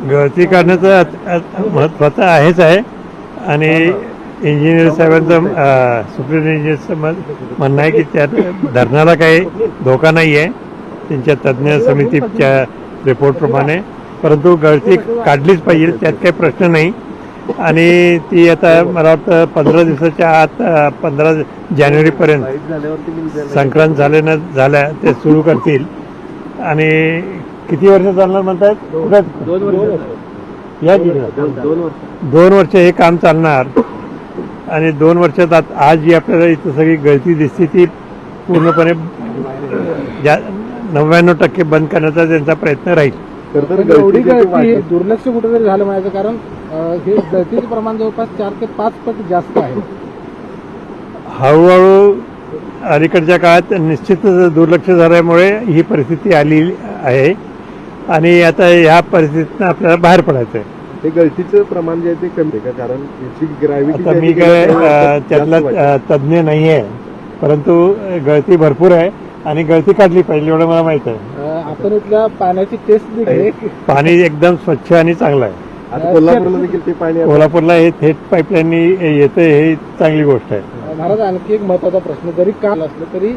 गळती काढण्याचं महत्त्वाचं आहेच आहे आणि इंजिनियर साहेबांचं सुप्रीम इंजिनियरचं म्हणणं आहे की त्या धरणाला काही धोका नाही आहे त्यांच्या तज्ज्ञ समितीच्या रिपोर्टप्रमाणे, परंतु गळती काढलीच पाहिजे त्यात काही प्रश्न नाही. आणि ती आता मला वाटतं 15 दिवसाच्या आत 15 जानेवारीपर्यंत संक्रांत झाल्या ते सुरू करतील. आणि किती वर्ष चालणार म्हणतायत? 2 वर्ष हे काम चालणार. आणि 2 वर्षात आज जी आपल्याला इथं सगळी गळती दिसते ती पूर्णपणे 99% बंद करण्याचा त्यांचा प्रयत्न राहील. एवढी गळती दुर्लक्ष कुठेतरी झालं म्हणायचं, कारण हे गळतीचं प्रमाण जवळपास 4 ते 5 पट जास्त आहे. हळूहळू अलीकडच्या काळात निश्चितच दुर्लक्ष झाल्यामुळे ही परिस्थिती आली आहे आणि आता ह्या परिस्थितीतून आपल्याला बाहेर पडायचं आहे. हे गळतीचं प्रमाण जे आहे ते कमी आहे का? कारण याची ग्रॅव्हिटी, आता मी काय त्यातला तज्ज्ञ नाही आहे, परंतु गळती भरपूर आहे आणि गळती काढली पाहिजे एवढं मला माहित आहे. आपण इथल्या पाण्याची टेस्ट देखील, पाणी एकदम स्वच्छ आणि चांगलं आहे. आता कोल्हापूरला देखील ते पाणी, कोल्हापूरला हे थेट पाईपलाईननी येतं हे चांगली गोष्ट आहे. महाराज, आणखी एक महत्वाचा प्रश्न, जरी काल असलं तरी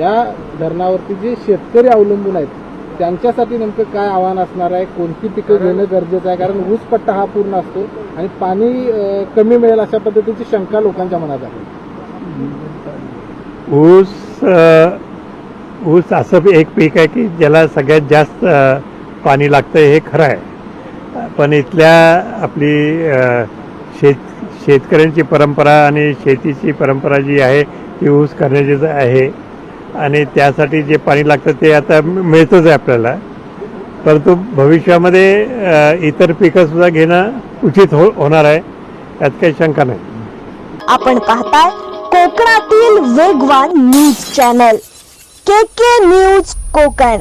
या धरणावरती जे शेतकरी अवलंबून आहेत त्यांच्यासाठी नेमकं काय आव्हान असणार आहे? कोणती पिकं घेणं गरजेचं आहे? कारण ऊस पट्टा हा पूर्ण असतो आणि पाणी कमी मिळेल अशा पद्धतीची शंका लोकांच्या मनात आहे. ऊस असं एक पीक आहे की ज्याला सगळ्यात जास्त पाणी लागतं हे खरं आहे, पण इथल्या आपली शेतकऱ्यांची परंपरा आणि शेतीची परंपरा जी आहे ती ऊस करण्याचीच आहे आणि त्यासाठी जे पाणी लागतं ते आता मिळतंच आहे आपल्याला. परंतु भविष्यामध्ये इतर पिकं सुद्धा घेणं उचित होणार आहे, यात काही शंका नाही. आपण पाहताय कोकणातील वेगवान news channel KK news Konkan.